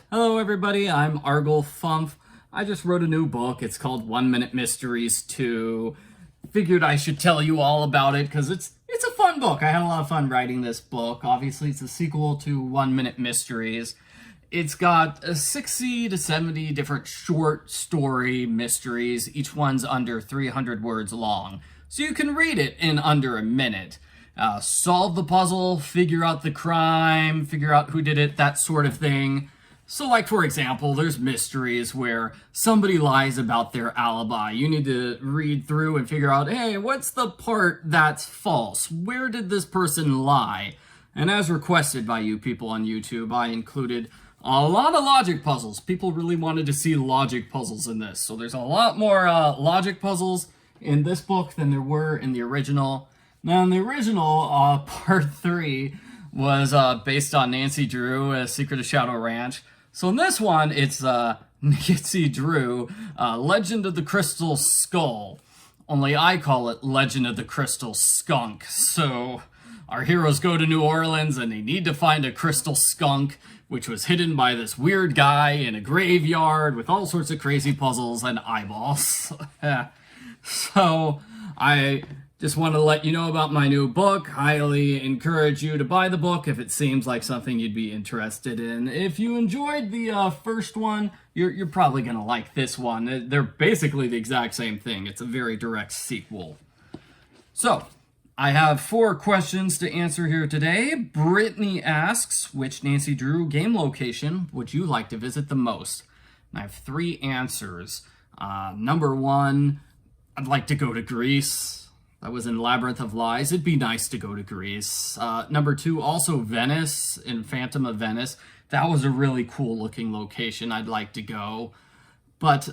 Hello everybody, I'm Arglefumph. I just wrote a new book. It's called 1 Minute Mysteries 2. Figured I should tell you all about it because it's a fun book. I had a lot of fun writing this book. Obviously, it's a sequel to 1 Minute Mysteries. It's got 60 to 70 different short story mysteries. Each one's under 300 words long. So you can read it in under a minute. Solve the puzzle, figure out the crime, figure out who did it, that sort of thing. So like, for example, there's mysteries where somebody lies about their alibi. You need to read through and figure out, hey, what's the part that's false? Where did this person lie? And as requested by you people on YouTube, I included a lot of logic puzzles. People really wanted to see logic puzzles in this. So there's a lot more logic puzzles in this book than there were in the original. Now, in the original, part 3 was based on Nancy Drew, Secret of Shadow Ranch. So in this one, it's Nancy Drew, Legend of the Crystal Skull. Only I call it Legend of the Crystal Skunk. So our heroes go to New Orleans and they need to find a crystal skunk, which was hidden by this weird guy in a graveyard with all sorts of crazy puzzles and eyeballs. So I just want to let you know about my new book. Highly encourage you to buy the book if it seems like something you'd be interested in. If you enjoyed the first one, you're probably going to like this one. They're basically the exact same thing. It's a very direct sequel. So, I have 4 questions to answer here today. Brittany asks, which Nancy Drew game location would you like to visit the most? And I have 3 answers. Number 1, I'd like to go to Greece. I was in Labyrinth of Lies. It'd be nice to go to Greece. Number 2, also Venice, in Phantom of Venice. That was a really cool looking location. I'd like to go. But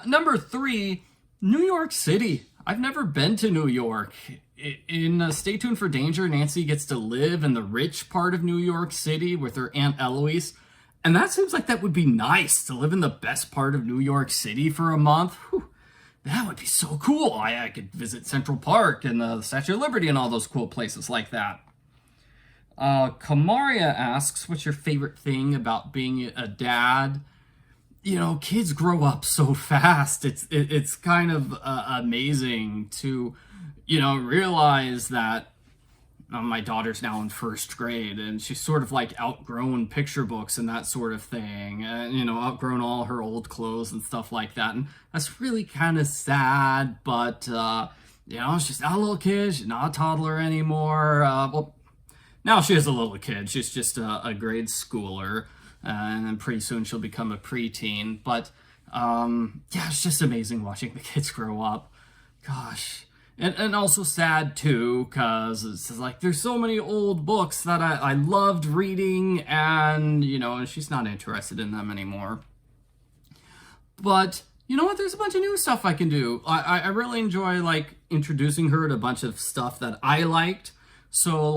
number 3, New York City. I've never been to New York. In Stay Tuned for Danger, Nancy gets to live in the rich part of New York City with her Aunt Eloise. And that seems like that would be nice, to live in the best part of New York City for a month. Whew. That would be so cool. I could visit Central Park and the Statue of Liberty and all those cool places like that. Kamaria asks, what's your favorite thing about being a dad? You know, kids grow up so fast. It's kind of amazing to, realize that my daughter's now in 1st grade, and she's sort of like outgrown picture books and that sort of thing, and, outgrown all her old clothes and stuff like that. And that's really kind of sad, but, she's not a little kid. She's not a toddler anymore. Well, now she is a little kid. She's just a grade schooler, and then pretty soon she'll become a preteen. But, it's just amazing watching the kids grow up. Gosh. And also sad, too, because it's like there's so many old books that I loved reading, and, she's not interested in them anymore. But, you know what? There's a bunch of new stuff I can do. I really enjoy, introducing her to a bunch of stuff that I liked. So,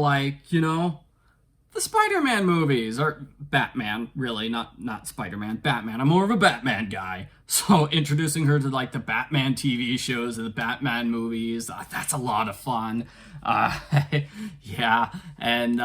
the Spider-Man movies, or Batman, really, not Spider-Man, Batman. I'm more of a Batman guy. So introducing her to the Batman TV shows and the Batman movies, that's a lot of fun. Yeah, and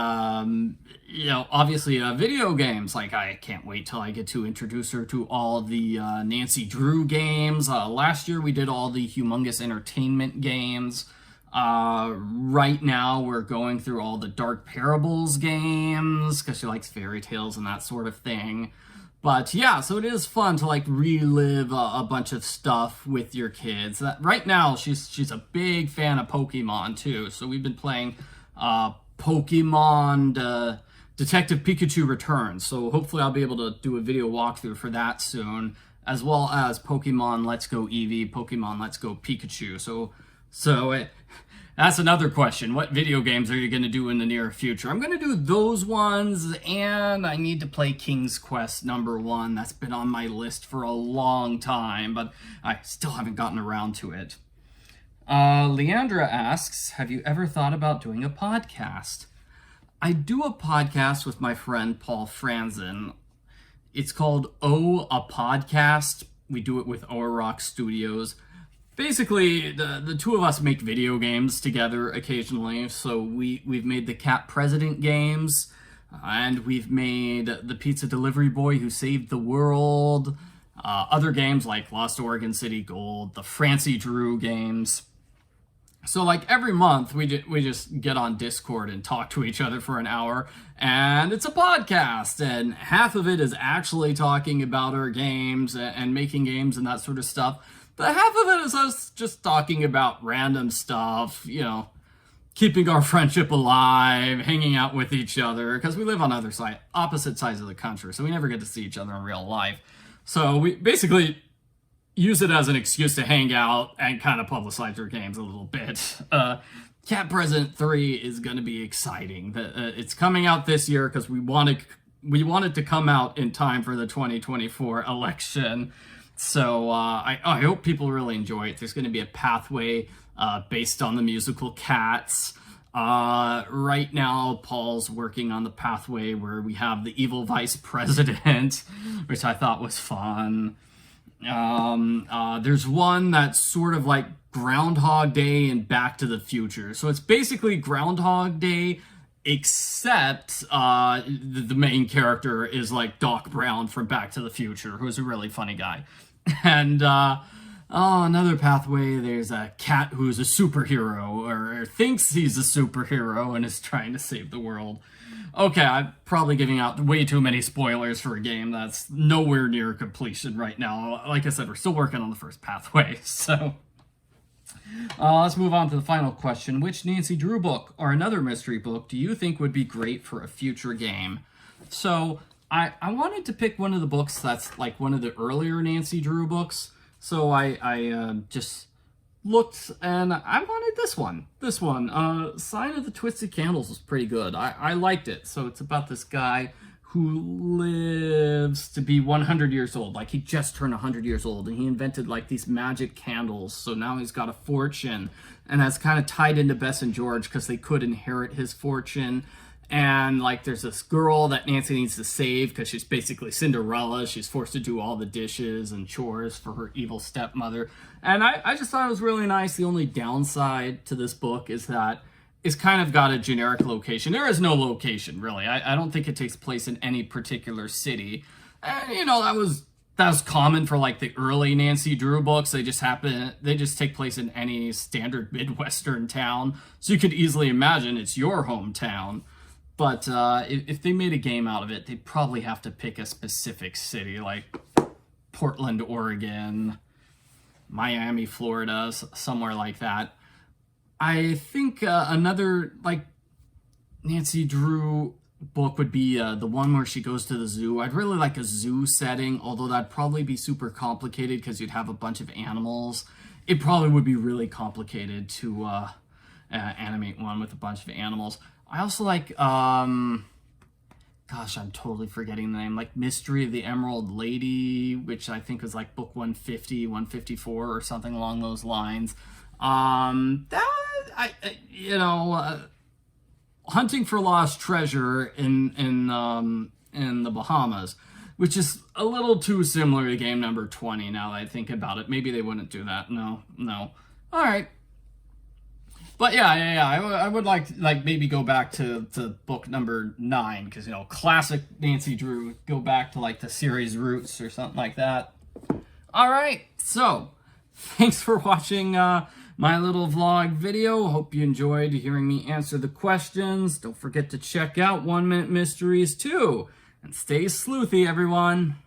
obviously video games. I can't wait till I get to introduce her to all the Nancy Drew games. Last year we did all the Humongous Entertainment games. Right now we're going through all the Dark Parables games because she likes fairy tales and that sort of thing. But yeah, so it is fun to relive a bunch of stuff with your kids. Right now she's a big fan of Pokemon too. So we've been playing Pokemon Detective Pikachu Returns. So hopefully I'll be able to do a video walkthrough for that soon, as well as Pokemon Let's Go Eevee, Pokemon Let's Go Pikachu. That's another question. What video games are you going to do in the near future? I'm going to do those ones, and I need to play King's Quest #1. That's been on my list for a long time, but I still haven't gotten around to it. Leandra asks, have you ever thought about doing a podcast? I do a podcast with my friend Paul Franzen. It's called a Podcast. We do it with Rock Studios. Basically, the two of us make video games together occasionally. So we've made the Cat President games. And we've made The Pizza Delivery Boy Who Saved the World, other games like Lost Oregon City Gold, the Francie Drew games. So like every month we just get on Discord and talk to each other for an hour, and it's a podcast, and half of it is actually talking about our games and making games and that sort of stuff. But half of it is us just talking about random stuff, you know, keeping our friendship alive, hanging out with each other, because we live on opposite sides of the country, so we never get to see each other in real life. So we basically use it as an excuse to hang out and kind of publicize your games a little bit. Cat President 3 is going to be exciting. It's coming out this year because we want it to come out in time for the 2024 election. So I hope people really enjoy it. There's going to be a pathway based on the musical Cats. Right now, Paul's working on the pathway where we have the evil vice president, which I thought was fun. There's one that's sort of like Groundhog Day and Back to the Future. So it's basically Groundhog Day, except the main character is like Doc Brown from Back to the Future, who's a really funny guy. And another pathway, there's a cat who's a superhero, or thinks he's a superhero and is trying to save the world. Okay, I'm probably giving out way too many spoilers for a game that's nowhere near completion right now. Like I said, we're still working on the first pathway, so... let's move on to the final question. Which Nancy Drew book or another mystery book do you think would be great for a future game? So, I wanted to pick one of the books that's like one of the earlier Nancy Drew books. So I just looked, and I wanted this one. Sign of the Twisted Candles was pretty good. I liked it. So it's about this guy who lives to be 100 years old. Like, he just turned 100 years old, and he invented, like, these magic candles. So now he's got a fortune, and that's kind of tied into Bess and George because they could inherit his fortune. And, like, there's this girl that Nancy needs to save because she's basically Cinderella. She's forced to do all the dishes and chores for her evil stepmother. And I just thought it was really nice. The only downside to this book is that it's kind of got a generic location. There is no location, really. I don't think it takes place in any particular city. And, you know, that was common for, like, the early Nancy Drew books. They just take place in any standard Midwestern town. So you could easily imagine it's your hometown. But if they made a game out of it, they'd probably have to pick a specific city, like Portland, Oregon, Miami, Florida, somewhere like that. I think another, like, Nancy Drew book would be the one where she goes to the zoo. I'd really like a zoo setting, although that'd probably be super complicated because you'd have a bunch of animals. It probably would be really complicated to animate one with a bunch of animals. I also like, gosh, I'm totally forgetting the name, like Mystery of the Emerald Lady, which I think was like book 150, 154 or something along those lines. Hunting for Lost Treasure in the Bahamas, which is a little too similar to game number 20 now that I think about it. Maybe they wouldn't do that. No. All right. But yeah, I would like maybe go back to book number 9, because, you know, classic Nancy Drew, go back to like the series roots or something like that. All right, so thanks for watching my little vlog video. Hope you enjoyed hearing me answer the questions. Don't forget to check out 1 Minute Mysteries too, and stay sleuthy, everyone.